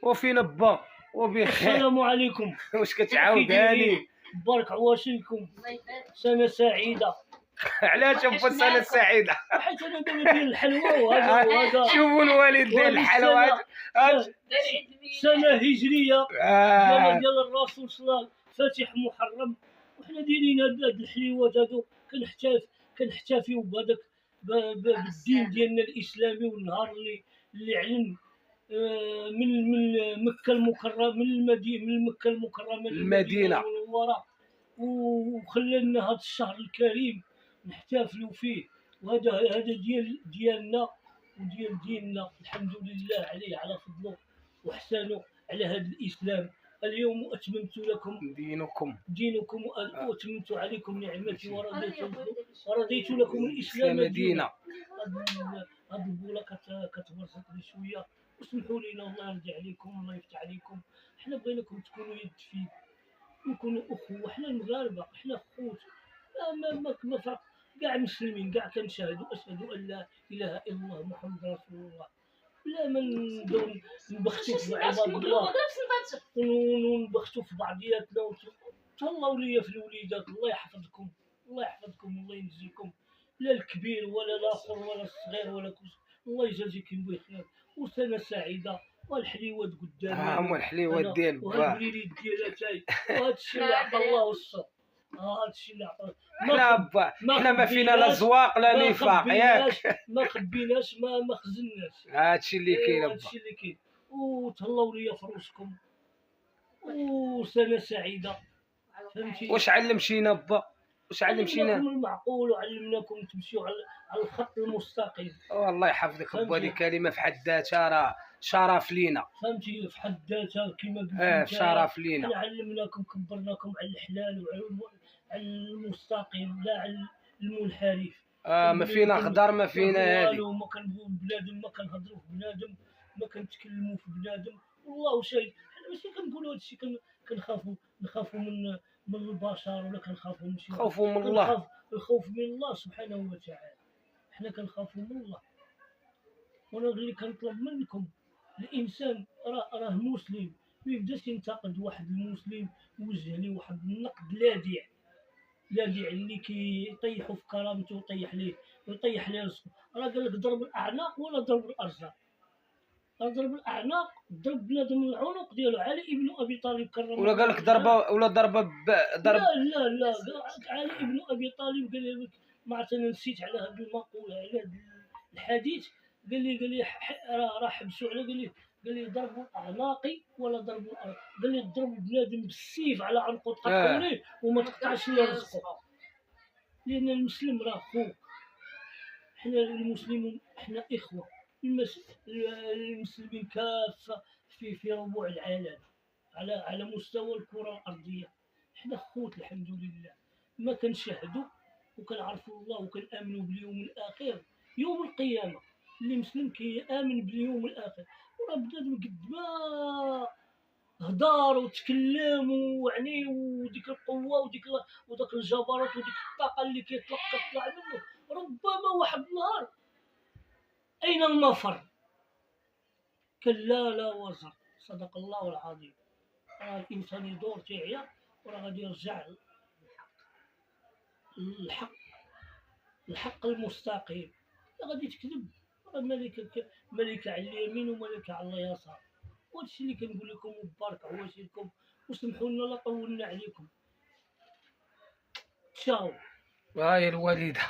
وفينا با وبخير. السلام عليكم. واش كتعاوداني؟ بارك عواشيكم. سنة سعيدة. علاش ام سنة سعيدة؟ حيت انا دابا ديال الحلوى وهذا شوفوا الوالد ديال الحلوى. سنة هجرية ديال الرسول صلى الله عليه وسلم، فاتح محرم، وحنا دايرين هاد الحليوات هادو كنحتفيو بهذاك بالدين ديالنا الاسلامي، والنهار اللي علم من مكة المكرمة، من مكة المكرمة المدينة المنورة، وخلى لنا هذا الشهر الكريم نحتفلوا فيه، وهذا ديالنا وديال ديننا، الحمد لله عليه على فضله واحسانه على هذا الاسلام. اليوم اتممت لكم دينكم واتممت عليكم نعمتي ورضيت لكم الاسلام دينا. هذه البوله كتبرزق لي شويه، وسمحوا لينا، الله يرضي عليكم، الله يفتح عليكم. حنا بغيناكم تكونوا يد في يد، نكونوا اخوه، حنا المغاربه، حنا خوت، ما فرق، كاع مسلمين، كاع كنشهدوا اشهد ان لا اله الا الله محمد رسول الله. لا ما نبختوا في عباد الله ونبختوا في بعضياتنا. تهلاو ليا في الوليدات، الله يحفظكم، الله يحفظكم، الله يجزيكم، لا الكبير ولا الاخر ولا الصغير ولا كل، الله يجازيكم بخير. وسنه سعيده، والحليوات قدامنا، والحليوات ديال با، والبريد ديالاتاي، وهذا الشيء اللي عطا الله والصبر. هذا الشيء اللي عطا حنا ما فينا لا زواق لا نفاق، ياك ما خبيناش، ما خزناش. هادشي اللي كاين، هادشي اللي كاين. وتهلاو ليا في روسكم، وسنه سعيده، فهمتي؟ واش علمتينا با؟ واش علمتينا؟ علمناكم المعقول، وعلمناكم تمشيو على الخط المستقيم. والله يحفظك با، هذه كلمه في حد ذاتها راه شرف لينا، فهمتي؟ في حد ذاتها كما قلت شرف لينا. حنا علمناكم، كبرناكم على الحلال وعلى المستقيم، لا على المنحرف. ما فينا خضر، ما فينا هادي، ما كنبغيو بنادم، ما كنهضروا في بنادم، ما كنتكلموا في بنادم، والله شاهد. حنا ماشي كنقولوا هادشي نخافوا من البشر، ولا كنخافوا من شي، خوفوا من الله، الخوف من الله سبحانه وتعالى. حنا كنخافوا من الله. وانا اللي كنطلب منكم، الانسان راه مسلم، ما يبداش ينتقد واحد المسلم ويوجه ليه واحد النقد لاذع اللي كيطيحوا في كرامته ويطيح ليه رزقه. راه قال لك ضرب الاعناق ولا ضرب الارزاق. ضرب الاعناق، ضرب بنادم العنق ديالو. علي ابن ابي طالب كرم، ولا قال لك ضربه ضرب. لا علي ابن ابي طالب قال لك، ما عرفت انا نسيت على هذه المقوله، على هذا الحديث، قال لي راه حبسوا على، قال لي ضرب الاعناق ولا ضرب الارض. قال لي ضرب بنادم بالسيف على عنقه، تقطعوا ليه وما تقطعش ليه رزقه، لان المسلم راه خوك. حنا المسلمون حنا اخوه، المسلمين كافه في ربوع العالم، على مستوى الكره الارضيه، حنا خوت الحمد لله. ما كنشهدوا وكنعرفوا الله وكنامنوا باليوم الاخر، يوم القيامه. اللي مسلم كيامن باليوم الاخر، وراه بنادم قد ما هضر وتكلم وعني، وديك القوه وداك الجبروت وديك الطاقه اللي كيطلع منه، ربما واحد النهار اين المفر؟ كلا لا وزر. صدق الله العظيم. راه الانسان يدور تيعيا، وراه غادي يرجع الحق المستقيم. غادي تكذب، راه ملكه على اليمين وملكه على اليسار. وهادشي اللي كنقول لكم، وبارك عواشركم، وسمحوا لنا لا طولنا عليكم. تشاو. هاي الوالده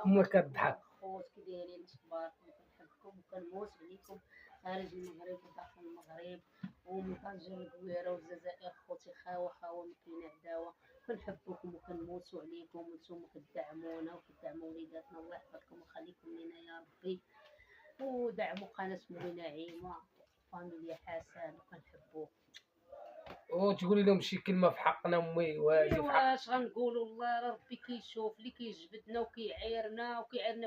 ما كتضحك. خوت كي دايرين؟ اخباركم؟ كنحبكم وكنموت عليكم، خارج المغرب وداخل المغرب، ومن طنجة والقويره والجزائر، خوتي خاوه ما كاينه عداوه. كنحبكم وكنموتوا عليكم، وانتم كدعمونا وكدعموا وليداتنا. الله يحفظكم ويخليكم لينا يا ربي، ودعموا قناه مولاي نعيمه فاميليا حسن، وكنحبوكم. وتقولي لهم شي كلمه في حقنا امي؟ واش غنقولوا؟ الله ربي كيشوف اللي كيجبدنا وكيعايرنا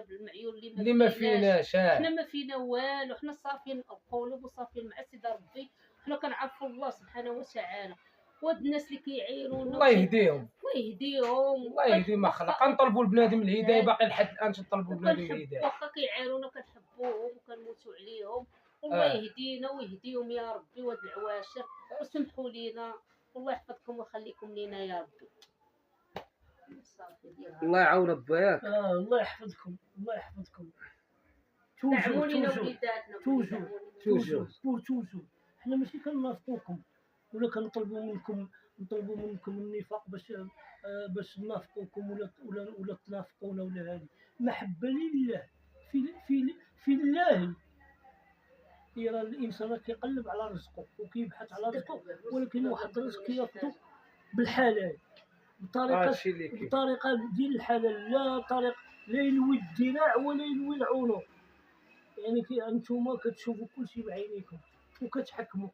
بالمعيور اللي ما فيناش. حنا ما فينا والو، حنا صافيين القلوب وصافيين مع سيدي ربي. حنا كنعرفوا الله سبحانه وتعالى، وهاد الناس اللي كيعايرونا الله يهديهم، الله يهدي ما خلق. كنطلبوا لبنادم الهدايه، باقي لحد الان تنطلبوا لبنادم الهدايه. واخا كيعايرونا كنحبوهم وكنموتوا عليهم، والله يهدينا ويهديهم يا ربي وهاد العواشر، وسمحوا لينا والله يحفظكم ويخليكم لينا يا ربي. الله يعاون باك. الله يحفظكم، الله يحفظكم. دعموا لينا وليداتنا توجور. حنا ماشي كننافقوكم ولا كنطلبوا منكم النفاق باش نافقوكم ولا تنافقونا ولا هذه. محبه لله في الله. يرى الانسان كيقلب على رزقه وكيبحث على رزقه، ولكن واحد الرزق كياخذو بالحلال بطريقه ديال الحلال، لا طريق لا يلوي الذراع ولا يلوي العنق. يعني انتم كتشوفوا كلشي بعينيكم وكتحكموا.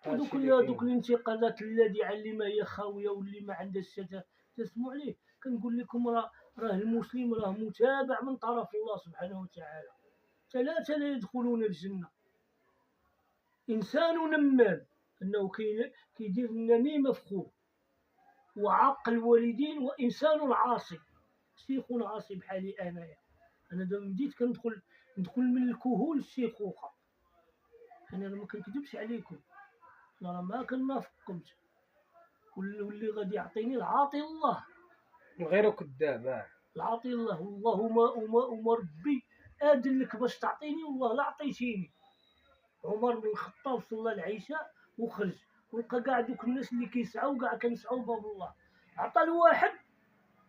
دوك الانتقادات اللي ما هي خاويه واللي ما عندهاش تسمع عليه، كنقول لكم راه المسلم راه متابع من طرف الله سبحانه وتعالى. 3 لا يدخلون الجنه: انسان نمام انه كيدير النميمه فخور، وعاق الوالدين، وانسان عاصي، شيخ عاصي بحالي انايا. انا دابا بديت ندخل من الكهول للشيخوخه. انا ما كنكذبش عليكم، انا ما كنافقكمش. واللي غادي يعطيني العاطي الله، غير كذاب. العاطي الله. اللهم ربي اذن لك باش تعطيني، والله لا عطيتيني. عمر بن الخطاب صلى العشاء وخرج، ولقى كاع دوك الناس اللي كيسعوا كاع كنسعوا باب الله. عطى لواحد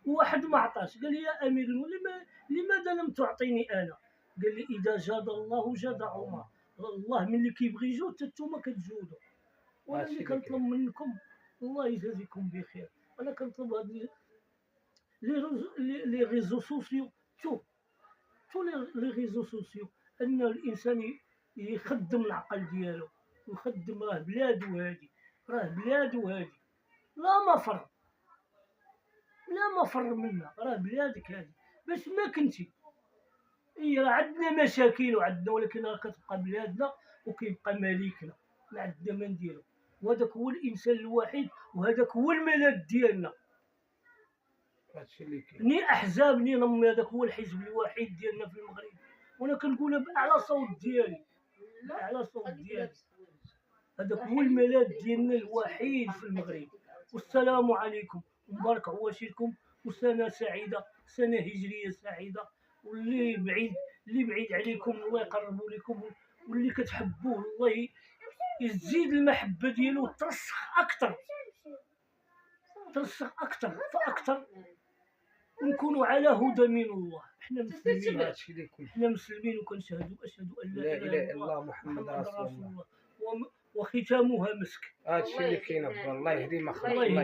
وواحد ما عطاش. قال لي يا امير المؤمنين لماذا لم تعطيني انا؟ قال لي اذا جاد الله جاد عمر. الله ملي كيبغي يجود حتى نتوما كتجودوا. وانا اللي كنطلب منكم الله يجازيكم بخير. انا كنطلب هاد لي ريزو سوسيو. شوف لي ريزو سوسيو ان الانسان يخدم العقل ديالو ويخدم. راه بلادو هادي، لا مفر منا. راه بلادك هادي باش ما كنتي. راه عندنا مشاكل وعندنا، ولكن راه كتبقى بلادنا وكيبقى مليكنا، ما عندنا ما نديرو. وهذاك هو الانسان الوحيد، وهذاك هو الملاذ ديالنا. هادشي اللي كاين. ني احزاب ني نمي، هذاك هو الحزب الوحيد ديالنا في المغرب، وانا كنقولها باعلى صوت ديالي. هذاك هو الملاذ ديالنا الوحيد في المغرب. والسلام عليكم، مبارك عواشركم، وسنه سعيده، سنه هجريه سعيده. واللي بعيد عليكم الله يقربوا لكم، واللي كتحبوه الله يزيد المحبه ديالو ترسخ اكثر فاكثر، ونكونوا على هدى من الله. حنا مسلمين وكنشهدوا اشهد ان لا اله الا الله محمد رسول الله، وختامها مسك. هادشي اللي كاين. الله يهدي ما خلق. الله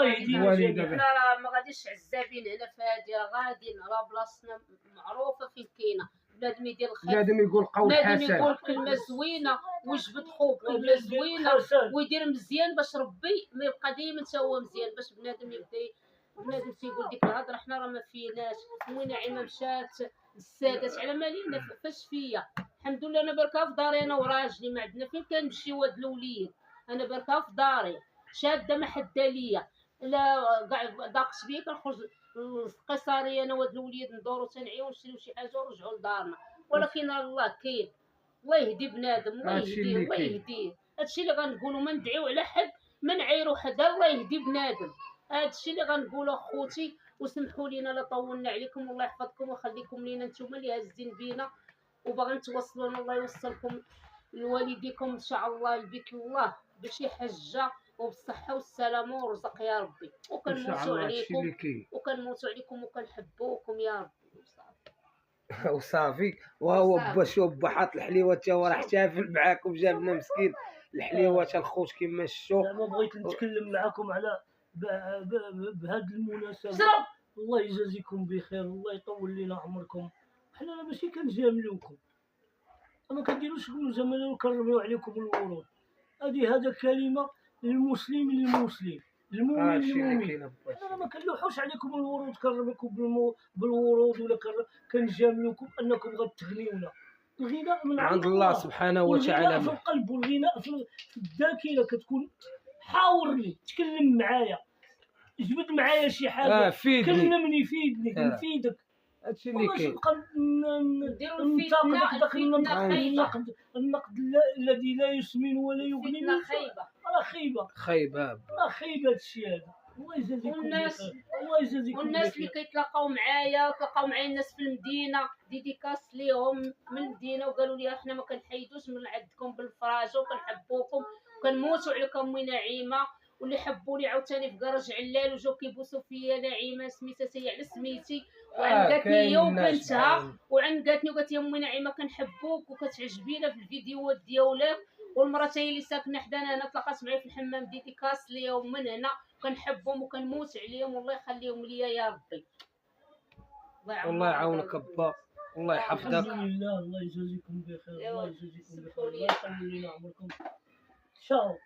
يهدي والدينا. حنا راه ما غاديش عزابين هنا في هادي، راه غاديين، راه بلاصتنا معروفه فين كاينه. بنادم يدير الخير، بنادم يقول قول حسن، بنادم يقول كلمه زوينه ويجبد خوه كلمه زوينه ويدير مزيان باش ربي ما يبقى ديما حتى هو مزيان. باش بنادم تيقول ديك الهضره حنا راه ما فيناش. نعيمه مشات السادات على مالينا فاش فيا. الحمد لله انا بركه في داري انا وراجلي، ما عندنا فين كنمشي وهاد الوليد. انا بركه في داري شاده ما حدا ليا، لا كاع ضاقت بيا كنخرج القصاريه انا وهاد الوليد ندورو تنعيو ونشريو شي حاجه ونرجعوا لدارنا. ولكن الله كاين، الله يهدي بنادم، الله يهديه. هادشي اللي غنقولوا، ما ندعيو على حد، ما نعايروا حدا، الله يهدي بنادم. هادشي اللي غنقولوا اخوتي. وسمحوا لينا لا طولنا عليكم، والله يحفظكم ويخليكم لينا نتوما اللي هازين بينا وباغيين توصلونا. الله يوصلكم لوالديكم ان شاء الله لبيت الله بشي حجه وبالصحه والسلامه والرزق يا ربي. وكنموتوا عليكم وكنحبوكم يا ربي. وصافي. وهو شوف حاط الحليوه تا هو راه احتفل معاكم، جاب لنا مسكين الحليوه تا الخوت كيما الشوف. ما بغيت نتكلم معكم على بهذه المناسبه. الله يجازيكم بخير، الله يطول لنا عمركم. حنا ماشي كنجاملوكم، ما كنديروش مجامله ونكرموا عليكم الورود. هذا كلمه للمسلم المؤمن للمؤمن. انا ما كنلوحوش عليكم الورود، كنرميكم بالورود ولا كنجاملوكم انكم غتغنيونا. الغناء من عند الله سبحانه وتعالى، والغناء في القلب والغناء في الذاكره. كتكون حاور لي، تكلم معايا، جبد معايا شي حاجه، كلمني، فيدني، نفيدك. هادشي اللي وماشي كاين. نبقى نديرو ننتقد الفتنة خايبة. النقد الذي لا يسمن ولا يغني فتنة من جوع. خايبة. راه خايبه، خايبه. راه خايبه هادشي هذا. الله يجازيكم والناس بخير، الله يجازيكم والناس اللي بخير. كيتلاقاو معايا الناس في المدينه، ديديكاس ليهم من المدينه، وقالوا لي احنا ما كنحيدوش من عندكم بالفراجه وكنحبوكم وكنموتوا عليكم امي نعيمه. واللي حبوني عاوتاني في كراج علال وجاو كيبوسوا فيا نعيمه سميتها هي على سميتي، وعنقاتني هي كاين الناس وبنتها بعين. وعنقاتني وقالت لي امي نعيمه كنحبوك وكتعجبينا في الفيديوهات ديالك. والمراه هي اللي ساكنه حدانا هنا تلاقات معايا في الحمام، ديديكاس ليهم من هنا، كنحبهم وكنموت عليهم والله يخليهم ليا يا ربي. الله يعاونك با، الله الحمد يحفظك. لله، الله يجازيكم بخير، الله ايوا يجازيكم بخير، سمحوا الله لي. يطول لنا عمركم. تشاو.